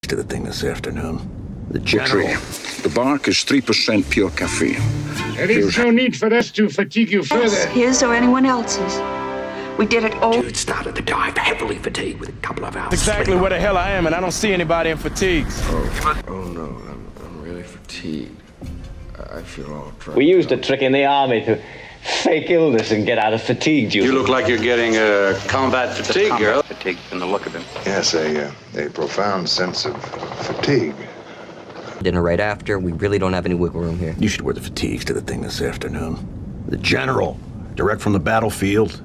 to the thing this afternoon. The General. The bark is 3% pure caffeine. There is no need for us to fatigue you further. His or anyone else's. We did it all. Dude started the dive heavily fatigued with a couple of hours. That's exactly where the hell I am, and I don't see anybody in fatigues. Oh no, I'm really fatigued. I feel all drugged We used a up. trick in the army to fake illness and get out of fatigue duty. You look like you're getting combat fatigue, girl. Fatigue from the look of him. Yes, a profound sense of fatigue. Dinner right after. We really don't have any wiggle room here. You should wear the fatigues to the thing this afternoon. The General, direct from the battlefield.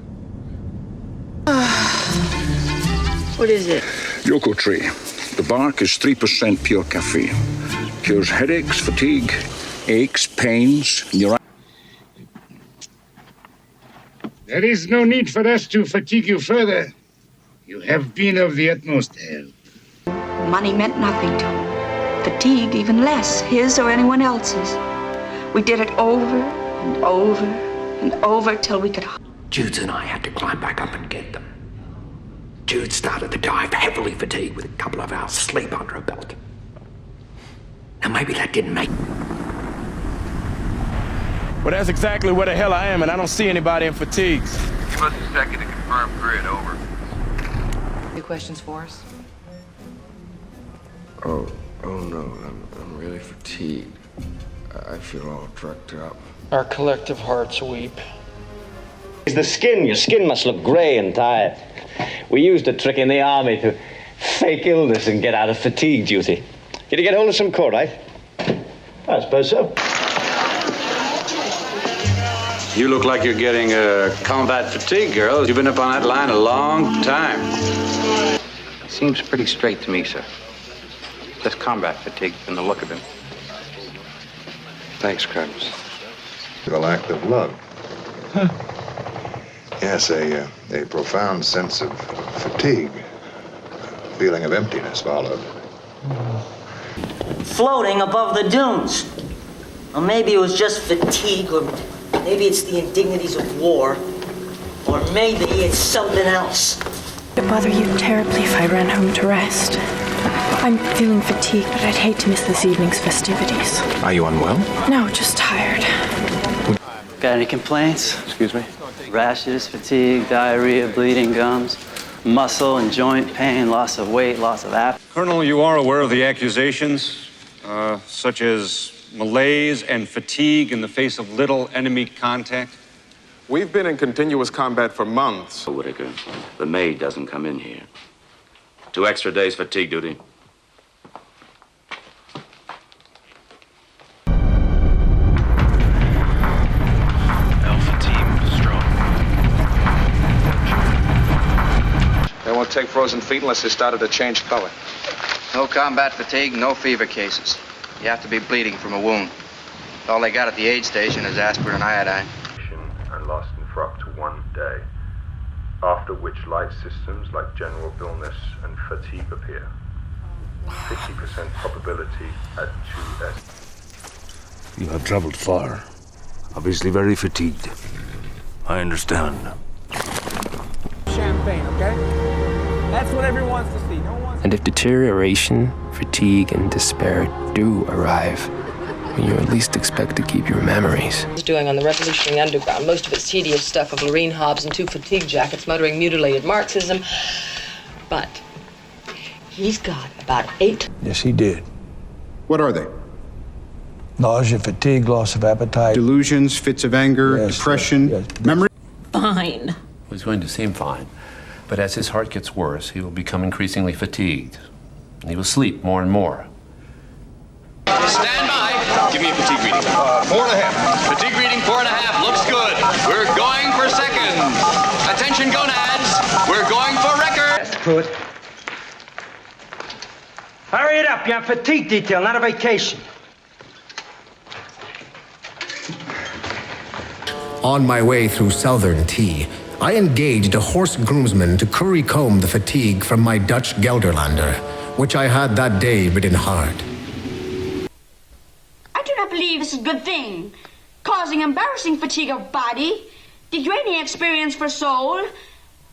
What is it? Yoko tree. The bark is 3% pure caffeine. Cures headaches, fatigue, aches, pains, neuritis. There is no need for us to fatigue you further. You have been of the utmost help. Money meant nothing to him. Fatigue even less, his or anyone else's. We did it over and over and over till we could... Judes and I had to climb back up and get them. Jude started the dive heavily fatigued with a couple of hours sleep under her belt. Now maybe that didn't make... Well, that's exactly where the hell I am, and I don't see anybody in fatigues. Give us a second to confirm grid, over. Any questions for us? Oh no, I'm really fatigued. I feel all drugged up. Our collective hearts weep. It's the skin. Your skin must look grey and tired. We used a trick in the army to fake illness and get out of fatigue duty. Did you get hold of some chloride? I suppose so. You look like you're getting combat fatigue, girl. You've been up on that line a long time. Seems pretty straight to me, sir. Just combat fatigue from the look of him. Thanks, Carlos. The lack of love. Yes, a profound sense of fatigue. Feeling of emptiness followed. Floating above the dunes. Or maybe it was just fatigue, or maybe it's the indignities of war. Or maybe it's something else. It would bother you terribly if I ran home to rest. I'm feeling fatigued, but I'd hate to miss this evening's festivities. Are you unwell? No, just tired. Got any complaints? Excuse me? Rashes, fatigue, diarrhea, bleeding gums, muscle and joint pain, loss of weight, loss of appetite. Colonel, you are aware of the accusations, such as malaise and fatigue in the face of little enemy contact? We've been in continuous combat for months. Whitaker, the maid doesn't come in here. 2 extra days fatigue duty. They won't take frozen feet unless they started to change color. No combat fatigue, no fever cases. You have to be bleeding from a wound. All they got at the aid station is aspirin and iodine. And lasting for up to 1 day, after which light systems like general illness and fatigue appear. 50% probability at 2S. You have traveled far. Obviously very fatigued. I understand. Champagne, okay? That's what everyone wants to see. No one wants. And if deterioration, fatigue, and despair do arrive, you at least expect to keep your memories. He's doing on the Revolutionary Underground. Most of it's tedious stuff of Lorraine Hobbs and 2 fatigue jackets muttering mutilated Marxism. But he's got about 8. Yes, he did. What are they? Nausea, fatigue, loss of appetite. Delusions, fits of anger, depression, memory. Fine. He's going to seem fine, but as his heart gets worse, he will become increasingly fatigued, and he will sleep more and more. Stand by. Give me a fatigue reading. 4.5. Fatigue reading 4.5. Looks good. We're going for seconds. Attention, gonads. We're going for record. Good. Hurry it up. You're on fatigue detail, not a vacation. On my way through Southern Tea, I engaged a horse groomsman to curry-comb the fatigue from my Dutch Gelderlander, which I had that day ridden hard. I do not believe this is a good thing, causing embarrassing fatigue of body, degrading experience for soul.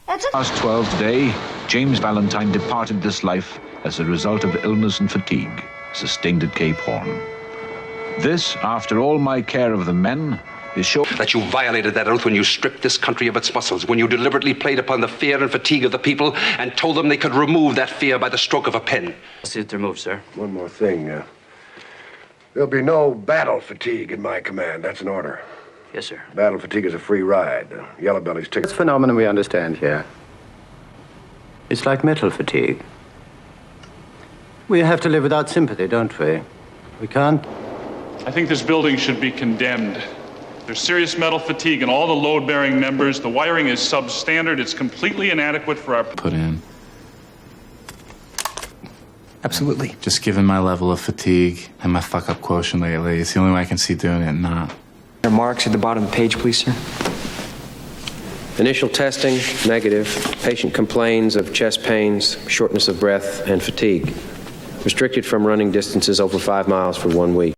Last 12th day, James Valentine departed this life as a result of illness and fatigue sustained at Cape Horn. This, after all my care of the men, is show that you violated that oath when you stripped this country of its muscles, when you deliberately played upon the fear and fatigue of the people and told them they could remove that fear by the stroke of a pen. I'll see if they're moved, sir. One more thing. There'll be no battle fatigue in my command. That's an order. Yes, sir. Battle fatigue is a free ride. Yellow Belly's ticket. This phenomenon we understand here. It's like mental fatigue. We have to live without sympathy, don't we? We can't. I think this building should be condemned. There's serious metal fatigue in all the load-bearing members. The wiring is substandard. It's completely inadequate for our... Put in. Absolutely. Just given my level of fatigue and my fuck-up quotient lately, it's the only way I can see doing it not. Marks at the bottom of the page, please, sir. Initial testing, negative. Patient complains of chest pains, shortness of breath, and fatigue. Restricted from running distances over 5 miles for 1 week.